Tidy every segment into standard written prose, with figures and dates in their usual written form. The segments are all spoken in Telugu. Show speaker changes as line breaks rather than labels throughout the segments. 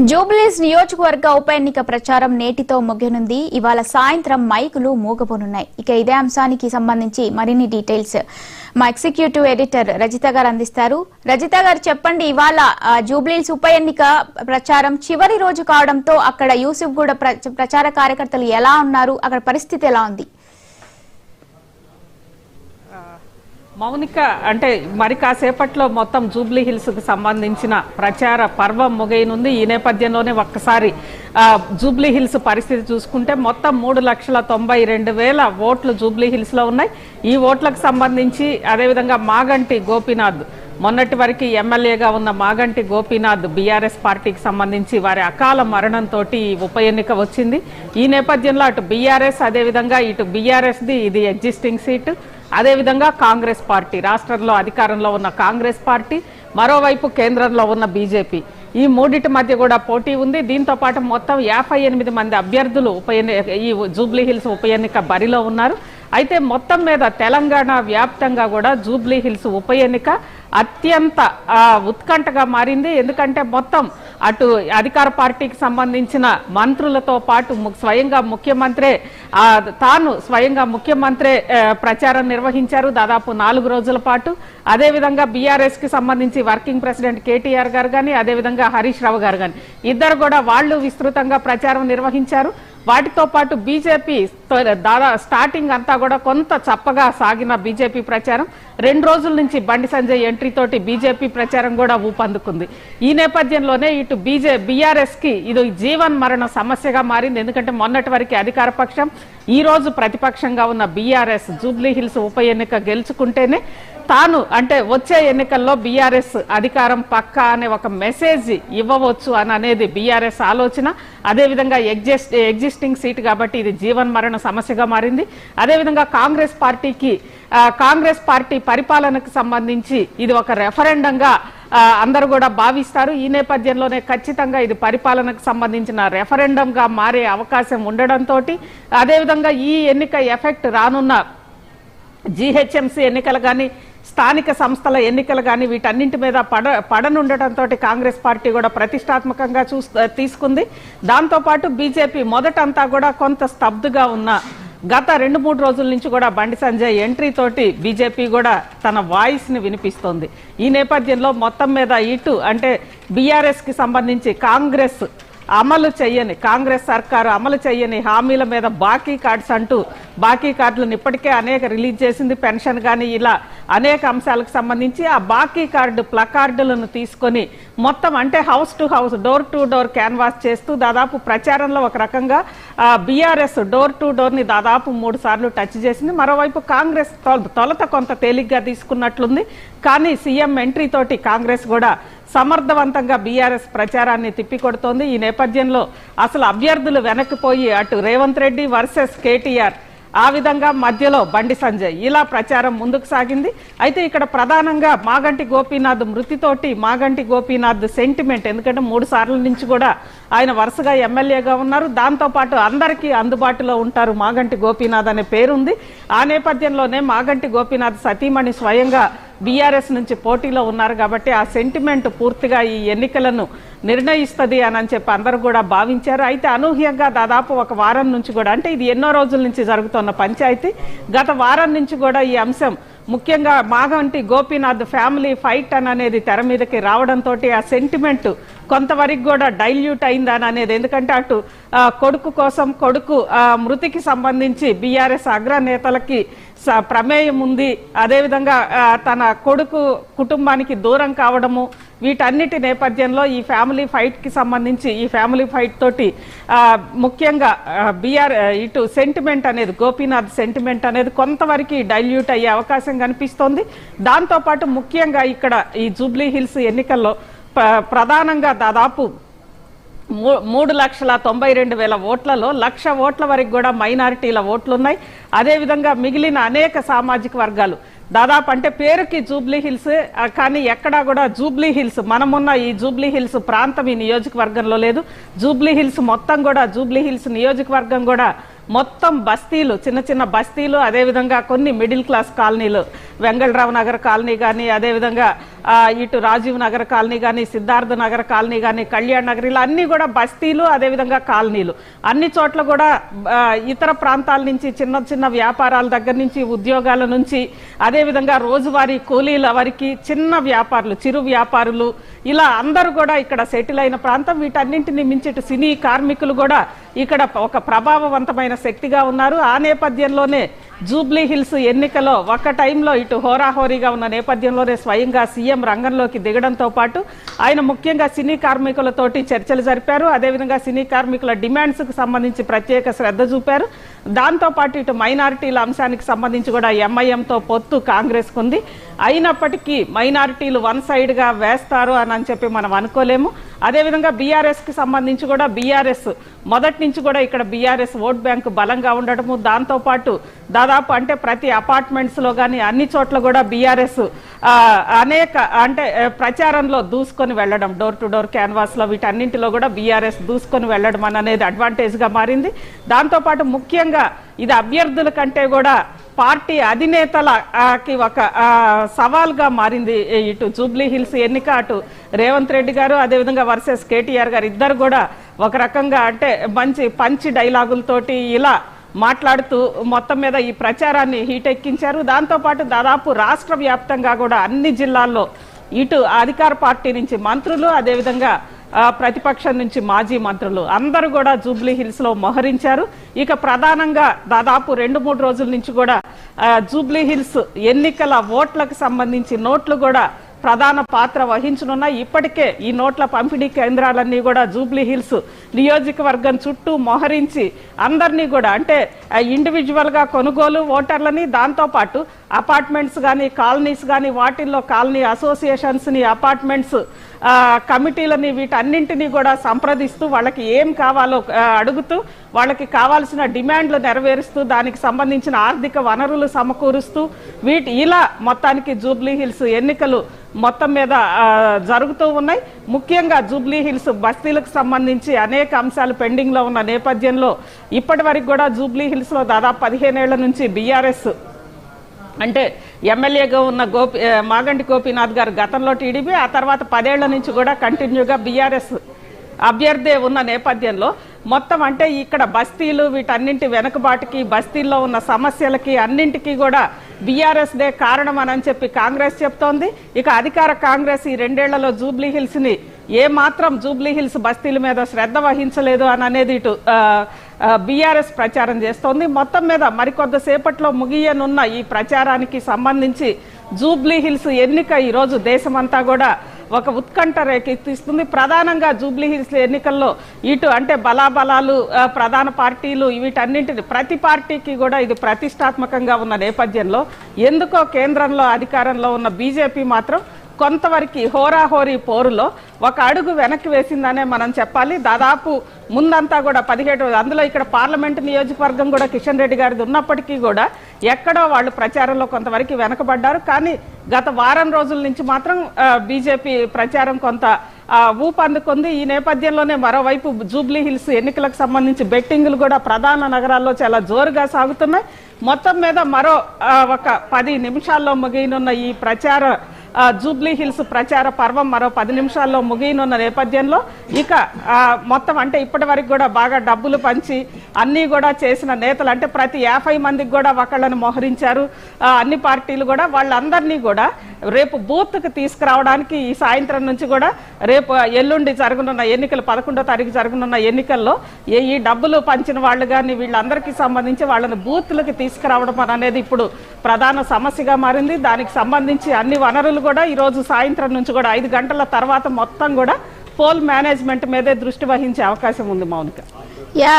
జూబ్లీస్ నియోజకవర్గ ఉప ఎన్నిక ప్రచారం నేటితో ముగియనుంది. ఇవాళ సాయంత్రం మైకులు మూగపోనున్నాయి. ఇక ఇదే అంశానికి సంబంధించి మరిన్ని డీటెయిల్స్ మా ఎగ్జిక్యూటివ్ ఎడిటర్ రజిత గారు అందిస్తారు. రజిత గారు చెప్పండి, ఇవాళ జూబ్లీస్ ఉప ఎన్నిక ప్రచారం చివరి రోజు కావడంతో అక్కడ యూసుఫ్ గూడ ప్రచార కార్యకర్తలు ఎలా ఉన్నారు, అక్కడ పరిస్థితి ఎలా ఉంది?
మౌనిక, అంటే మరి కాసేపట్లో మొత్తం జూబ్లీ హిల్స్ కు సంబంధించిన ప్రచార పర్వం ముగియనుంది. ఈ నేపథ్యంలోనే ఒక్కసారి జూబ్లీ హిల్స్ పరిస్థితి చూసుకుంటే మొత్తం 3,92,000 ఓట్లు జూబ్లీ హిల్స్ లో ఉన్నాయి. ఈ ఓట్లకు సంబంధించి అదేవిధంగా మాగంటి గోపీనాథ్, మొన్నటి వరకు ఎమ్మెల్యేగా ఉన్న మాగంటి గోపీనాథ్ బీఆర్ఎస్ పార్టీకి సంబంధించి వారి అకాల మరణంతో ఉప ఎన్నిక వచ్చింది. ఈ నేపథ్యంలో అటు బీఆర్ఎస్ అదేవిధంగా ఇటు బీఆర్ఎస్ది ఇది ఎగ్జిస్టింగ్ సీటు, అదేవిధంగా కాంగ్రెస్ పార్టీ, రాష్ట్రంలో అధికారంలో ఉన్న కాంగ్రెస్ పార్టీ, మరోవైపు కేంద్రంలో ఉన్న బీజేపీ, ఈ మూడింటి మధ్య కూడా పోటీ ఉంది. దీంతో పాటు మొత్తం 58 మంది అభ్యర్థులు ఈ జూబ్లీ హిల్స్ ఉప ఎన్నిక బరిలో ఉన్నారు. అయితే మొత్తం మీద తెలంగాణ వ్యాప్తంగా కూడా జూబ్లీ హిల్స్ ఉప ఎన్నిక అత్యంత ఉత్కంఠగా మారింది. ఎందుకంటే మొత్తం అటు అధికార పార్టీకి సంబంధించిన మంత్రులతో పాటు స్వయంగా ముఖ్యమంత్రి ప్రచారం నిర్వహించారు దాదాపు 4 రోజుల పాటు. అదేవిధంగా బీఆర్ఎస్ కి సంబంధించి వర్కింగ్ ప్రెసిడెంట్ కేటీఆర్ గారు కానీ, అదేవిధంగా హరీష్ రావు గారు కానీ ఇద్దరు కూడా వాళ్ళు విస్తృతంగా ప్రచారం నిర్వహించారు. వాటితో పాటు బీజేపీ స్టార్టింగ్ అంతా కూడా కొంత చప్పగా సాగిన బీజేపీ ప్రచారం 2 రోజుల నుంచి బండి సంజయ్ ఎంట్రీ తోటి బీజేపీ ప్రచారం కూడా ఊపందుకుంది. ఈ నేపథ్యంలోనే ఇటు బీఆర్ఎస్ కి ఇది జీవన్ మరణ సమస్యగా మారింది. ఎందుకంటే మొన్నటి వరకు అధికార పక్షం, ఈ రోజు ప్రతిపక్షంగా ఉన్న బీఆర్ఎస్ జూబ్లీ హిల్స్ ఉప ఎన్నిక గెలుచుకుంటేనే తాను అంటే వచ్చే ఎన్నికల్లో బీఆర్ఎస్ అధికారం పక్కా అనే ఒక మెసేజ్ ఇవ్వవచ్చు అని అనేది బీఆర్ఎస్ ఆలోచన. అదేవిధంగా ఎగ్జిస్టింగ్ సీట్ కాబట్టి ఇది జీవన్ మరణ సమస్యగా మారింది. అదేవిధంగా కాంగ్రెస్ పార్టీ పరిపాలనకు సంబంధించి ఇది ఒక రెఫరెండంగా అందరూ కూడా భావిస్తారు. ఈ నేపథ్యంలోనే ఖచ్చితంగా ఇది పరిపాలనకు సంబంధించిన రెఫరెండంగా మారే అవకాశం ఉండడంతో అదేవిధంగా ఈ ఎన్నిక ఎఫెక్ట్ రానున్న జీహెచ్ఎంసీ ఎన్నికలు కానీ, స్థానిక సంస్థల ఎన్నికలు కానీ వీటన్నింటి మీద పడనుండటంతో కాంగ్రెస్ పార్టీ కూడా ప్రతిష్టాత్మకంగా తీసుకుంది. దాంతోపాటు బీజేపీ మొదటంతా కూడా కొంత స్తబ్దుగా ఉన్న గత 2-3 రోజుల నుంచి కూడా బండి సంజయ్ ఎంట్రీ తోటి బీజేపీ కూడా తన వాయిస్ ని వినిపిస్తోంది. ఈ నేపథ్యంలో మొత్తం మీద ఇటు అంటే బీఆర్ఎస్ కి సంబంధించి కాంగ్రెస్ సర్కారు అమలు చేయని హామీల మీద బాకీ కార్డులను ఇప్పటికే అనేక రిలీజ్ చేసింది. పెన్షన్ కానీ ఇలా అనేక అంశాలకు సంబంధించి ఆ బాకీ కార్డు ప్లకార్డులను తీసుకొని మొత్తం అంటే house to house, door to door canvas చేస్తూ దాదాపు ప్రచారంలో ఒక రకంగా బీఆర్ఎస్ డోర్ టు డోర్ ని దాదాపు 3 సార్లు టచ్ చేసింది. మరోవైపు కాంగ్రెస్ తొలత కొంత తేలిగ్గా తీసుకున్నట్లుంది. కానీ సీఎం ఎంట్రీ తోటి కాంగ్రెస్ కూడా సమర్థవంతంగా బీఆర్ఎస్ ప్రచారాన్ని తిప్పికొడుతోంది. ఈ నేపథ్యంలో అసలు అభ్యర్థులు వెనక్కిపోయి అటు రేవంత్ రెడ్డి వర్సెస్ కేటీఆర్, ఆ విధంగా మధ్యలో బండి సంజయ్, ఇలా ప్రచారం ముందుకు సాగింది. అయితే ఇక్కడ ప్రధానంగా మాగంటి గోపీనాథ్ మృతితోటి మాగంటి గోపీనాథ్ సెంటిమెంట్, ఎందుకంటే 3 సార్ల నుంచి కూడా ఆయన వరుసగా ఎమ్మెల్యేగా ఉన్నారు. దాంతోపాటు అందరికీ అందుబాటులో ఉంటారు, మాగంటి గోపీనాథ్ అనే పేరుంది. ఆ నేపథ్యంలోనే మాగంటి గోపీనాథ్ సతీమణి స్వయంగా బీఆర్ఎస్ నుంచి పోటీలో ఉన్నారు కాబట్టి ఆ సెంటిమెంట్ పూర్తిగా ఈ ఎన్నికలను నిర్ణయిస్తుంది అని చెప్పి అందరూ కూడా భావించారు. అయితే అనూహ్యంగా దాదాపు ఒక వారం నుంచి కూడా, అంటే ఇది ఎన్నో రోజుల నుంచి జరుగుతున్న పంచాయతీ, గత వారం నుంచి కూడా ఈ అంశం ముఖ్యంగా మాగంటి గోపీనాథ్ ఫ్యామిలీ ఫైట్ అనేది తెర మీదకి రావడంతో ఆ సెంటిమెంట్ కొంతవరకు కూడా డైల్యూట్ అయిందని అనేది. ఎందుకంటే అటు కొడుకు మృతికి సంబంధించి బీఆర్ఎస్ అగ్రనేతలకి ప్రమేయం ఉంది, అదేవిధంగా తన కొడుకు కుటుంబానికి దూరం కావడము, వీటన్నిటి నేపథ్యంలో ఈ ఫ్యామిలీ ఫైట్ కి సంబంధించి ఈ ఫ్యామిలీ ఫైట్ తోటి ముఖ్యంగా ఇటు సెంటిమెంట్ అనేది, గోపీనాథ్ సెంటిమెంట్ అనేది కొంతవరకు డైల్యూట్ అయ్యే అవకాశం కనిపిస్తోంది. దాంతోపాటు ముఖ్యంగా ఇక్కడ ఈ జూబ్లీ హిల్స్ ఎన్నికల్లో ప్రధానంగా దాదాపు 3,92,000 ఓట్లలో 1,00,000 ఓట్ల వరకు కూడా మైనారిటీల ఓట్లున్నాయి. అదేవిధంగా మిగిలిన అనేక సామాజిక వర్గాలు దాదాపు అంటే పేరుకి జూబ్లీ హిల్స్ కానీ ఎక్కడా కూడా జూబ్లీ హిల్స్ మనమున్న ఈ జూబ్లీ హిల్స్ ప్రాంతం ఈ నియోజకవర్గంలో లేదు. జూబ్లీ హిల్స్ మొత్తం కూడా జూబ్లీ హిల్స్ నియోజకవర్గం కూడా మొత్తం బస్తీలు, చిన్న చిన్న బస్తీలు, అదేవిధంగా కొన్ని మిడిల్ క్లాస్ కాలనీలు, వెంగళరావు నగర్ కాలనీ కానీ, అదేవిధంగా ఇటు రాజీవ్ నగర్ కాలనీ కానీ, సిద్ధార్థ నగర్ కాలనీ కానీ, కళ్యాణ్ నగర్, ఇలా అన్ని కూడా బస్తీలు, అదేవిధంగా కాలనీలు. అన్ని చోట్ల కూడా ఇతర ప్రాంతాల నుంచి చిన్న చిన్న వ్యాపారాల దగ్గర నుంచి, ఉద్యోగాల నుంచి, అదేవిధంగా రోజువారీ కూలీల వరకు, చిన్న వ్యాపారులు, చిరు వ్యాపారులు, ఇలా అందరూ కూడా ఇక్కడ సెటిల్ అయిన ప్రాంతం. వీటన్నింటినీ మించి ఇటు సినీ కార్మికులు కూడా ఇక్కడ ఒక ప్రభావవంతమైన శక్తిగా ఉన్నారు. ఆ నేపథ్యంలోనే జూబ్లీ హిల్స్ ఎన్నికలో ఒక టైంలో ఇటు హోరాహోరీగా ఉన్న నేపథ్యంలోనే స్వయంగా సీఎం రంగంలోకి దిగడంతో పాటు ఆయన ముఖ్యంగా సినీ కార్మికులతోటి చర్చలు జరిపారు. అదేవిధంగా సినీ కార్మికుల డిమాండ్స్కు సంబంధించి ప్రత్యేక శ్రద్ధ చూపారు. దాంతోపాటు ఇటు మైనారిటీల అంశానికి సంబంధించి కూడా ఎంఐఎంతో పొత్తు కాంగ్రెస్కు ఉంది. అయినప్పటికీ మైనారిటీలు వన్ సైడ్గా వేస్తారు అని చెప్పి మనం అనుకోలేము. అదేవిధంగా బీఆర్ఎస్కి సంబంధించి కూడా బీఆర్ఎస్ మొదటి నుంచి కూడా ఇక్కడ బీఆర్ఎస్ ఓట్ బ్యాంకు బలంగా ఉండటము, దాంతోపాటు దాదాపు అంటే ప్రతి అపార్ట్మెంట్స్లో కానీ అన్ని చోట్ల కూడా బీఆర్ఎస్ అనేక అంటే ప్రచారంలో దూసుకొని వెళ్ళడం, డోర్ టు డోర్ క్యాన్వాస్లో వీటన్నింటిలో కూడా బీఆర్ఎస్ దూసుకొని వెళ్ళడం అనేది అడ్వాంటేజ్గా మారింది. దాంతోపాటు ముఖ్యంగా ఇది అభ్యర్థుల కంటే కూడా పార్టీ అధినేతలకి ఒక సవాల్గా మారింది. ఇటు జూబ్లీ హిల్స్ ఎన్నిక, అటు రేవంత్ రెడ్డి గారు, అదేవిధంగా వర్సెస్ కేటీఆర్ గారు, ఇద్దరు కూడా ఒక రకంగా అంటే మంచి పంచి డైలాగులతోటి ఇలా మాట్లాడుతూ మొత్తం మీద ఈ ప్రచారాన్ని హీటెక్కించారు. దాంతోపాటు దాదాపు రాష్ట్ర వ్యాప్తంగా కూడా అన్ని జిల్లాల్లో ఇటు అధికార పార్టీ నుంచి మంత్రులు, అదేవిధంగా ప్రతిపక్షం నుంచి మాజీ మంత్రులు అందరూ కూడా జూబ్లీ హిల్స్ లో మోహరించారు. ఇక ప్రధానంగా దాదాపు 2-3 రోజుల నుంచి కూడా జూబ్లీ హిల్స్ ఎన్నికల ఓట్లకు సంబంధించి నోట్లు కూడా ప్రధాన పాత్ర వహించనున్నాయి. ఇప్పటికే ఈ నోట్ల పంపిణీ కేంద్రాలన్నీ కూడా జూబ్లీ హిల్స్ నియోజకవర్గం చుట్టూ మోహరించి అందరినీ కూడా అంటే ఇండివిజువల్ గా కొనుగోలు ఓటర్లని, దాంతోపాటు అపార్ట్మెంట్స్ కానీ, కాలనీస్ కానీ, వాటిల్లో కాలనీ అసోసియేషన్స్ ని, అపార్ట్మెంట్స్ కమిటీలని, వీటన్నింటినీ కూడా సంప్రదిస్తూ వాళ్ళకి ఏం కావాలో అడుగుతూ వాళ్ళకి కావాల్సిన డిమాండ్లు నెరవేరుస్తూ దానికి సంబంధించిన ఆర్థిక వనరులు సమకూరుస్తూ ఇలా మొత్తానికి జూబ్లీ హిల్స్ ఎన్నికలు మొత్తం మీద జరుగుతూ ఉన్నాయి. ముఖ్యంగా జూబ్లీ హిల్స్ బస్తీలకు సంబంధించి అనేక అంశాలు పెండింగ్ లో ఉన్న నేపథ్యంలో ఇప్పటి వరకు కూడా జూబ్లీ హిల్స్ లో దాదాపు 15 ఏళ్ల నుంచి బీఆర్ఎస్ అంటే ఎమ్మెల్యేగా ఉన్న మాగంటి గోపీనాథ్ గారు గతంలో టీడీపీ, ఆ తర్వాత 10 ఏళ్ల నుంచి కూడా కంటిన్యూగా బీఆర్ఎస్ అభ్యర్థి ఉన్న నేపథ్యంలో మొత్తం అంటే ఇక్కడ బస్తీలు వీటన్నింటి వెనుకబాటుకి, బస్తీల్లో ఉన్న సమస్యలకి అన్నింటికీ కూడా బీఆర్ఎస్ దే కారణం అని చెప్పి కాంగ్రెస్ చెప్తోంది. ఇక అధికార కాంగ్రెస్ ఈ 2 ఏళ్లలో జూబ్లీ హిల్స్ ని ఏమాత్రం జూబ్లీ హిల్స్ బస్తీల మీద శ్రద్ధ వహించలేదు అనేది ఇటు బీఆర్ఎస్ ప్రచారం చేస్తోంది. మొత్తం మీద మరికొద్దిసేపట్లో ముగియనున్న ఈ ప్రచారానికి సంబంధించి జూబ్లీ హిల్స్ ఎన్నిక ఈరోజు దేశమంతా కూడా ఒక ఉత్కంఠ రేకెత్తిస్తుంది. ప్రధానంగా జూబ్లీ హిల్స్ ఎన్నికల్లో ఇటు అంటే బలాబలాలు, ప్రధాన పార్టీలు, వీటన్నింటిని ప్రతి పార్టీకి కూడా ఇది ప్రతిష్టాత్మకంగా ఉన్న నేపథ్యంలో ఎందుకో కేంద్రంలో అధికారంలో ఉన్న బీజేపీ మాత్రం కొంతవరకు హోరాహోరీ పోరులో ఒక అడుగు వెనక్కి వేసిందనే మనం చెప్పాలి. దాదాపు ముందంతా కూడా 17 అందులో ఇక్కడ పార్లమెంటు నియోజకవర్గం కూడా కిషన్ రెడ్డి గారిది ఉన్నప్పటికీ కూడా ఎక్కడో వాళ్ళు ప్రచారంలో కొంతవరకు వెనకబడ్డారు. కానీ గత వారం రోజుల నుంచి మాత్రం బీజేపీ ప్రచారం కొంత ఊపందుకుంది. ఈ నేపథ్యంలోనే మరోవైపు జూబ్లీ హిల్స్ ఎన్నికలకు సంబంధించి బెట్టింగ్లు కూడా ప్రధాన నగరాల్లో చాలా జోరుగా సాగుతున్నాయి. మొత్తం మీద మరో ఒక 10 నిమిషాల్లో ముగియనున్న ఈ జూబ్లీ హిల్స్ ప్రచార పర్వం మరో 10 నిమిషాల్లో ముగియనున్న నేపథ్యంలో ఇక మొత్తం అంటే ఇప్పటి వరకు కూడా బాగా డబ్బులు పంచి అన్నీ కూడా చేసిన నేతలు అంటే ప్రతి 50 మందికి కూడా ఒకళ్ళని మోహరించారు అన్ని పార్టీలు కూడా. వాళ్ళందరినీ కూడా రేపు బూత్కి తీసుకురావడానికి ఈ సాయంత్రం నుంచి కూడా రేపు ఎల్లుండి జరగనున్న ఎన్నికలు 11వ తారీఖు జరగనున్న ఎన్నికల్లో ఈ డబ్బులు పంచిన వాళ్ళు కానీ వీళ్ళందరికీ సంబంధించి వాళ్ళని బూత్లకి తీసుకురావడం అనేది ఇప్పుడు ప్రధాన సమస్యగా మారింది. దానికి సంబంధించి అన్ని వనరులు కూడా ఈ రోజు సాయంత్రం నుంచి కూడా 5 గంటల తర్వాత మొత్తం కూడా పోల్ మేనేజ్మెంట్ మీదే దృష్టి వహించే అవకాశం ఉంది. మౌనిక.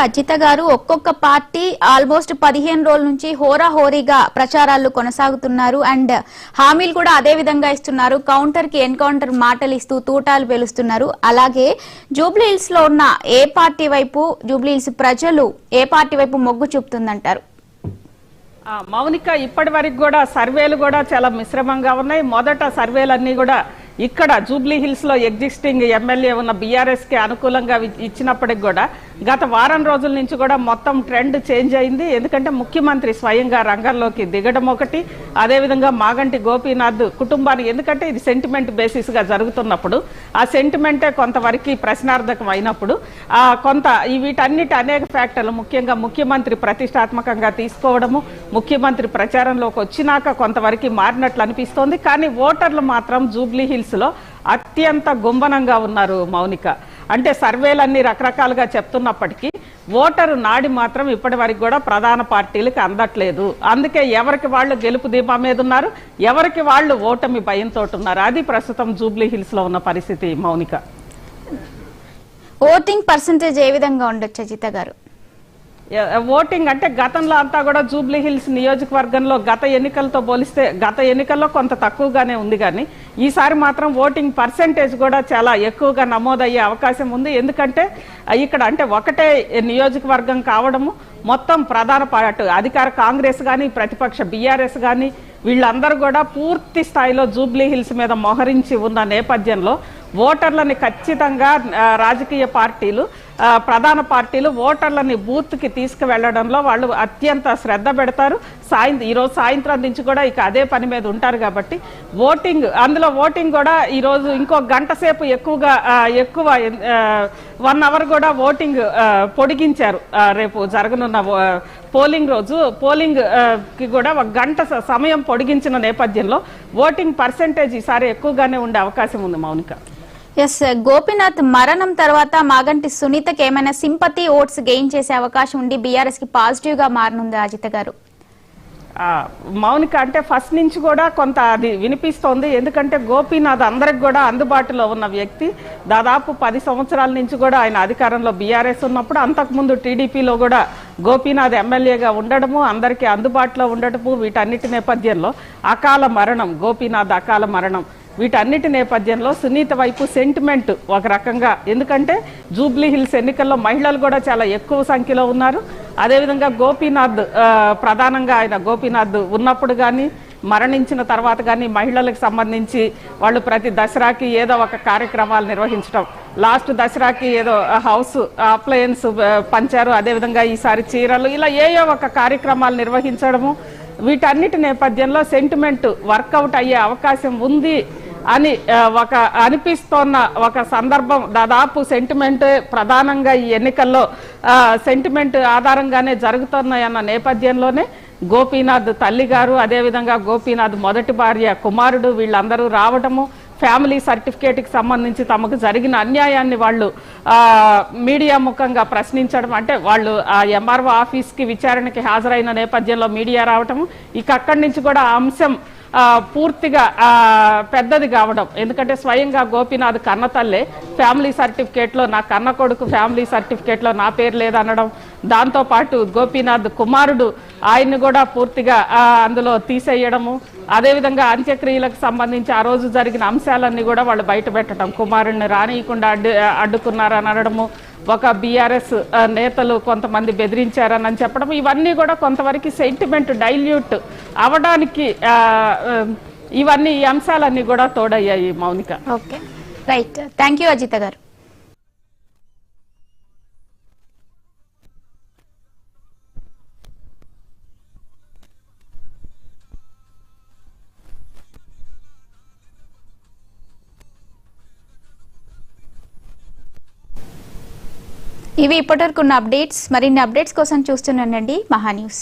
అజిత గారు, ఒక్కొక్క పార్టీ ఆల్మోస్ట్ 15 రోజుల నుంచి హోరాహోరీగా ప్రచారాలు కొనసాగుతున్నారు అండ్ హామీలు కూడా అదే విధంగా ఇస్తున్నారు. కౌంటర్ కి ఎన్కౌంటర్ మాటలు ఇస్తూ తూటాలు పేలుస్తున్నారు. అలాగే జూబ్లీ హిల్స్ లో ఉన్న ఏ పార్టీ వైపు జూబ్లీ హిల్స్ ప్రజలు ఏ పార్టీ వైపు మొగ్గు చూపుతుందంటారు?
మౌనిక, ఇప్పటి వరకు కూడా సర్వేలు కూడా చాలా మిశ్రమంగా ఉన్నాయి. మొదట సర్వేలన్నీ కూడా ఇక్కడ జూబ్లీ హిల్స్ లో ఎగ్జిస్టింగ్ ఎమ్మెల్యే ఉన్న బీఆర్ఎస్ కి అనుకూలంగా ఇచ్చినప్పటికి కూడా గత వారం రోజుల నుంచి కూడా మొత్తం ట్రెండ్ చేంజ్ అయింది. ఎందుకంటే ముఖ్యమంత్రి స్వయంగా రంగంలోకి దిగడం ఒకటి, అదేవిధంగా మాగంటి గోపీనాథ్ కుటుంబానికి, ఎందుకంటే ఇది సెంటిమెంట్ బేసిస్ గా జరుగుతున్నప్పుడు ఆ సెంటిమెంటే కొంతవరకు ప్రశ్నార్థకం అయినప్పుడు కొంత వీటన్నిటి అనేక ఫ్యాక్టర్లు, ముఖ్యంగా ముఖ్యమంత్రి ప్రతిష్టాత్మకంగా తీసుకోవడము, ముఖ్యమంత్రి ప్రచారంలోకి వచ్చినాక కొంతవరకు మారినట్లు అనిపిస్తోంది. కానీ ఓటర్లు మాత్రం జూబ్లీ హిల్స్ లో అత్యంత గుంభనంగా ఉన్నారు మౌనిక. అంటే సర్వేలన్నీ రకరకాలుగా చెప్తున్నప్పటికీ ఓటరు నాడి మాత్రం ఇప్పటి వరకు కూడా ప్రధాన పార్టీలకు అందట్లేదు. అందుకే ఎవరికి వాళ్ళు గెలుపు దీపం మీద ఉన్నారు, ఎవరికి వాళ్ళు ఓటమి భయంతో ఉన్నారు. అది ప్రస్తుతం జూబ్లీ హిల్స్ లో ఉన్న పరిస్థితి మౌనిక.
ఓటింగ్ పర్సంటేజ్ ఏ విధంగా ఉండొచ్చు అజిత గారు?
ఓటింగ్ అంటే గతంలో అంతా కూడా జూబ్లీ హిల్స్ నియోజకవర్గంలో గత ఎన్నికలతో పోలిస్తే గత ఎన్నికల్లో కొంత తక్కువగానే ఉంది, కానీ ఈసారి మాత్రం ఓటింగ్ పర్సెంటేజ్ కూడా చాలా ఎక్కువగా నమోదయ్యే అవకాశం ఉంది. ఎందుకంటే ఇక్కడ అంటే ఒకటే నియోజకవర్గం కావడము, మొత్తం ప్రధాన పార్టీ అధికార కాంగ్రెస్ కానీ ప్రతిపక్ష బీఆర్ఎస్ కానీ వీళ్ళందరూ కూడా పూర్తి స్థాయిలో జూబ్లీ హిల్స్ మీద మోహరించి ఉన్న నేపథ్యంలో ఓటర్లని ఖచ్చితంగా రాజకీయ పార్టీలు, ప్రధాన పార్టీలు ఓటర్లని బూత్కి తీసుకువెళ్లడంలో వాళ్ళు అత్యంత శ్రద్ధ పెడతారు. ఈరోజు సాయంత్రం నుంచి కూడా ఇక అదే పని మీద ఉంటారు. కాబట్టి అందులో ఓటింగ్ కూడా ఈరోజు ఇంకో గంట సేపు ఎక్కువ 1 అవర్ కూడా ఓటింగ్ పొడిగించారు. రేపు జరగనున్న పోలింగ్ రోజు పోలింగ్ కి కూడా 1 గంట సమయం పొడిగించిన నేపథ్యంలో ఓటింగ్ పర్సెంటేజ్ ఈసారి ఎక్కువగానే ఉండే అవకాశం ఉంది మౌనిక.
ఎస్, గోపీనాథ్ మరణం తర్వాత మాగంటి సునీతకి ఏమైనా సింపతి ఓట్స్ గెయిన్ చేసే అవకాశం ఉండి బీఆర్ఎస్ కి పాజిటివ్ గా మారనుందా అజిత గారు?
మౌనిక అంటే ఫస్ట్ నుంచి కూడా కొంత అది వినిపిస్తోంది. ఎందుకంటే గోపీనాథ్ అందరికి కూడా అందుబాటులో ఉన్న వ్యక్తి. దాదాపు 10 సంవత్సరాల నుంచి కూడా ఆయన అధికారంలో బీఆర్ఎస్ ఉన్నప్పుడు, అంతకుముందు టీడీపీలో కూడా గోపీనాథ్ ఎమ్మెల్యేగా ఉండడము, అందరికీ అందుబాటులో ఉండటము, వీటన్నిటి నేపథ్యంలో గోపీనాథ్ అకాల మరణం వీటన్నిటి నేపథ్యంలో సునీత వైపు సెంటిమెంట్ ఒక రకంగా, ఎందుకంటే జూబ్లీ హిల్స్ ఎన్నికల్లో మహిళలు కూడా చాలా ఎక్కువ సంఖ్యలో ఉన్నారు. అదేవిధంగా గోపీనాథ్ ప్రధానంగా ఆయన గోపీనాథ్ ఉన్నప్పుడు కానీ మరణించిన తర్వాత కానీ మహిళలకు సంబంధించి వాళ్ళు ప్రతి దసరాకి ఏదో ఒక కార్యక్రమాలు నిర్వహించడం, లాస్ట్ దసరాకి ఏదో హౌస్ అప్లయన్స్ పంచారు, అదేవిధంగా ఈసారి చీరలు, ఇలా ఏయో ఒక కార్యక్రమాలు నిర్వహించడము, వీటన్నిటి నేపథ్యంలో సెంటిమెంట్ వర్కౌట్ అయ్యే అవకాశం ఉంది అని అనిపిస్తోన్న ఒక సందర్భం. దాదాపు సెంటిమెంట్ ప్రధానంగా ఈ ఎన్నికల్లో సెంటిమెంట్ ఆధారంగానే జరుగుతున్నాయన్న నేపథ్యంలోనే గోపీనాథ్ తల్లి గారు, అదేవిధంగా గోపీనాథ్ మొదటి భార్య కుమారుడు వీళ్ళందరూ రావడము, ఫ్యామిలీ సర్టిఫికేట్కి సంబంధించి తమకు జరిగిన అన్యాయాన్ని వాళ్ళు మీడియా ముఖంగా ప్రశ్నించడం, అంటే వాళ్ళు ఆ ఎంఆర్ఓ ఆఫీస్కి విచారణకి హాజరైన నేపథ్యంలో మీడియా రావటము, ఇక అక్కడి నుంచి కూడా ఆ అంశం పూర్తిగా పెద్దది కావడం. ఎందుకంటే స్వయంగా గోపీనాథ్ కన్న తల్లే ఫ్యామిలీ సర్టిఫికేట్లో నా కన్న కొడుకు ఫ్యామిలీ సర్టిఫికేట్లో నా పేరు లేదనడం, దాంతోపాటు గోపీనాథ్ కుమారుడు ఆయన్ని కూడా పూర్తిగా అందులో తీసేయడము, అదేవిధంగా అంత్యక్రియలకు సంబంధించి ఆ రోజు జరిగిన అంశాలన్నీ కూడా వాళ్ళు బయట పెట్టడం, కుమారుడిని రానియకుండా అడ్డుకున్నారని అనడము, ఒక బీఆర్ఎస్ నేతలు కొంతమంది బెదిరించారని చెప్పడం, ఇవన్నీ కూడా కొంతవరకు సెంటిమెంట్ డైల్యూట్ అవడానికి ఇవన్నీ ఈ అంశాలన్నీ కూడా తోడయ్యాయి Mounika.
Okay, right, thank you Ajitha గారు. ఇవి ఇప్పటివరకు ఉన్న అప్డేట్స్. మరిన్ని అప్డేట్స్ కోసం చూస్తూనే ఉండండి మహా న్యూస్.